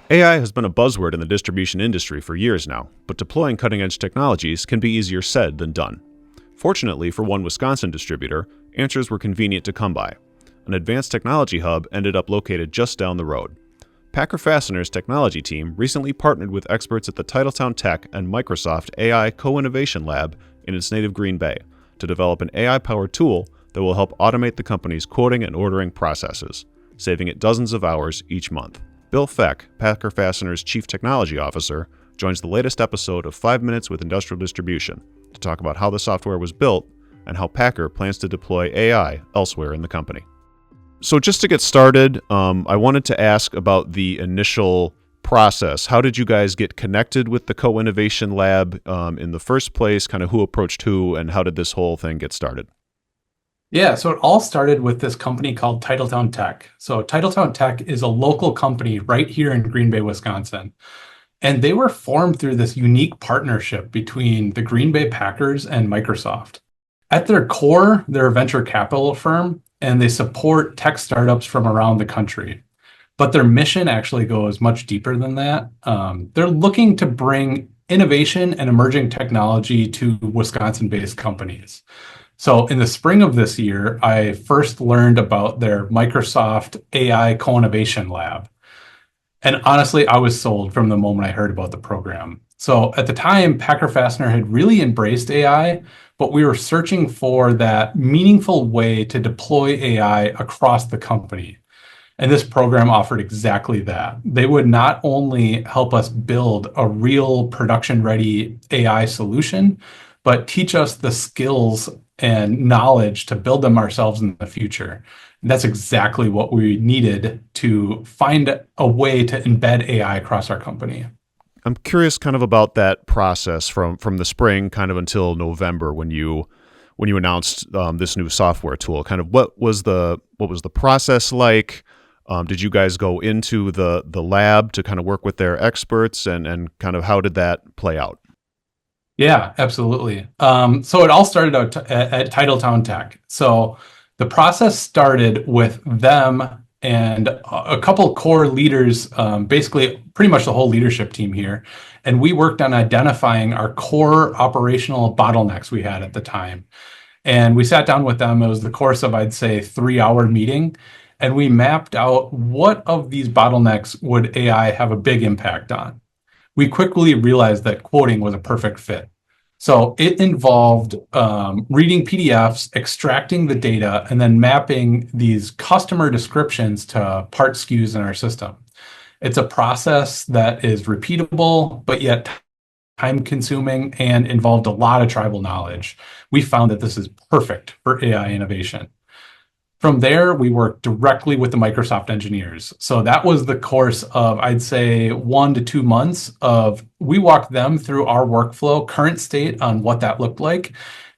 AI has been a buzzword in the distribution industry for years now, but deploying cutting-edge technologies can be easier said than done. Fortunately for one Wisconsin distributor, answers were convenient to come by. An advanced technology hub ended up located just down the road. Packer Fastener's technology team recently partnered with experts at the TitletownTech and Microsoft AI Co-Innovation Lab in its native Green Bay to develop an AI-powered tool that will help automate the company's quoting and ordering processes, saving it dozens of hours each month. Bill Feck, Packer Fastener's Chief Technology Officer, joins the latest episode of 5 Minutes with Industrial Distribution to talk about how the software was built and how Packer plans to deploy AI elsewhere in the company. So just to get started, I wanted to ask about the initial process. How did you guys get connected with the Co-Innovation Lab in the first place? Kind of who approached who, and how did this whole thing get started? Yeah, so it all started with this company called TitletownTech. So TitletownTech is a local company right here in Green Bay, Wisconsin. And they were formed through this unique partnership between the Green Bay Packers and Microsoft. At their core, they're a venture capital firm, and they support tech startups from around the country. But their mission actually goes much deeper than that. They're looking to bring innovation and emerging technology to Wisconsin-based companies. So in the spring of this year, I first learned about their Microsoft AI Co-Innovation Lab. And honestly, I was sold from the moment I heard about the program. So at the time, Packer Fastener had really embraced AI, but we were searching for that meaningful way to deploy AI across the company. And this program offered exactly that. They would not only help us build a real production-ready AI solution, but teach us the skills and knowledge to build them ourselves in the future. And that's exactly what we needed to find a way to embed AI across our company. I'm curious kind of about that process from the spring kind of until November when you announced this new software tool. Kind of what was the process like? Did you guys go into the lab to kind of work with their experts, and kind of how did that play out? Yeah, absolutely. So it all started out at TitletownTech. So the process started with them and a couple core leaders, basically pretty much the whole leadership team here. And we worked on identifying our core operational bottlenecks we had at the time. And we sat down with them. It was the course of, I'd say, 3-hour meeting. And we mapped out what of these bottlenecks would AI have a big impact on. We quickly realized that quoting was a perfect fit. So it involved reading PDFs, extracting the data, and then mapping these customer descriptions to part SKUs in our system. It's a process that is repeatable, but yet time-consuming and involved a lot of tribal knowledge. We found that this is perfect for AI innovation. From there, we worked directly with the Microsoft engineers. So that was the course of, I'd say, 1 to 2 months of, we walked them through our workflow, current state on what that looked like.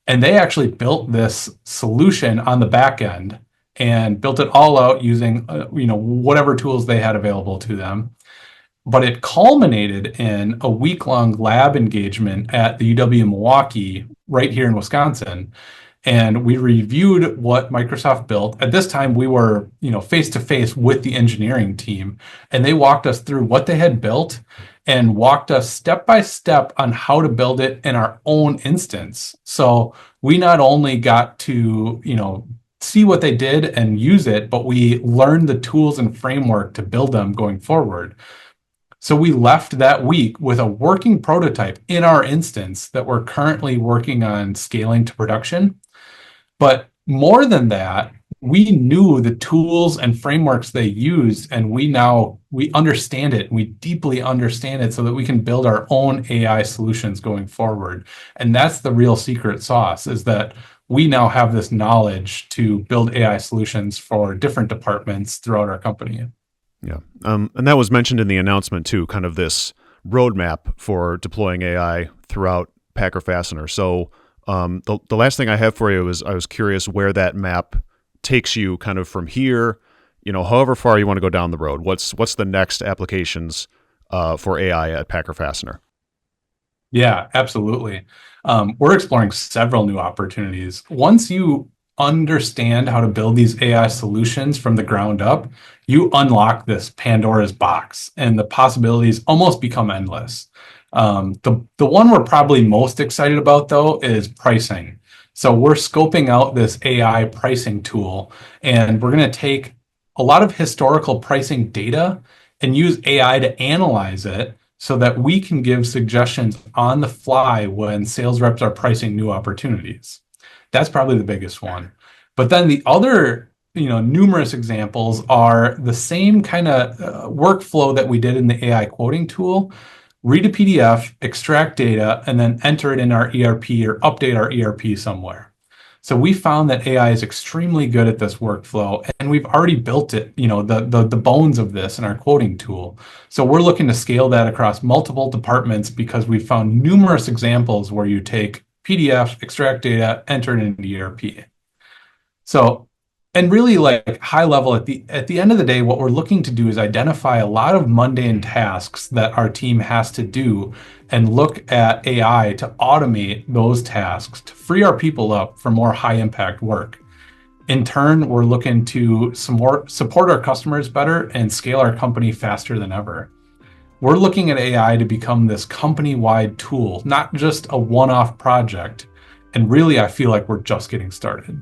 And they actually built this solution on the back end and built it all out using, whatever tools they had available to them. But it culminated in a week-long lab engagement at the UW-Milwaukee right here in Wisconsin. And we reviewed what Microsoft built. At this time, we were, face to face with the engineering team, and they walked us through what they had built and walked us step by step on how to build it in our own instance. So we not only got to, see what they did and use it, but we learned the tools and framework to build them going forward. So we left that week with a working prototype in our instance that we're currently working on scaling to production. But more than that, we knew the tools and frameworks they used, and we understand it. We deeply understand it so that we can build our own AI solutions going forward. And that's the real secret sauce, is that we now have this knowledge to build AI solutions for different departments throughout our company. Yeah. And that was mentioned in the announcement too, kind of this roadmap for deploying AI throughout Packer Fastener. So the last thing I have for you is I was curious where that map takes you kind of from here, however far you want to go down the road. What's the next applications for AI at Packer Fastener? Yeah, absolutely. We're exploring several new opportunities. Once you understand how to build these AI solutions from the ground up, you unlock this Pandora's box, and the possibilities almost become endless. The one we're probably most excited about, though, is pricing. So we're scoping out this AI pricing tool, and we're going to take a lot of historical pricing data and use AI to analyze it so that we can give suggestions on the fly when sales reps are pricing new opportunities. That's probably the biggest one. But then the other, numerous examples are the same kind of workflow that we did in the AI quoting tool. Read a PDF, extract data, and then enter it in our ERP or update our ERP somewhere. So we found that AI is extremely good at this workflow, and we've already built it, the bones of this in our quoting tool. So we're looking to scale that across multiple departments because we found numerous examples where you take PDF, extract data, enter it into ERP. So, and really like high level at the end of the day, what we're looking to do is identify a lot of mundane tasks that our team has to do and look at AI to automate those tasks to free our people up for more high impact work. In turn, we're looking to support our customers better and scale our company faster than ever. We're looking at AI to become this company-wide tool, not just a one-off project. And really, I feel like we're just getting started.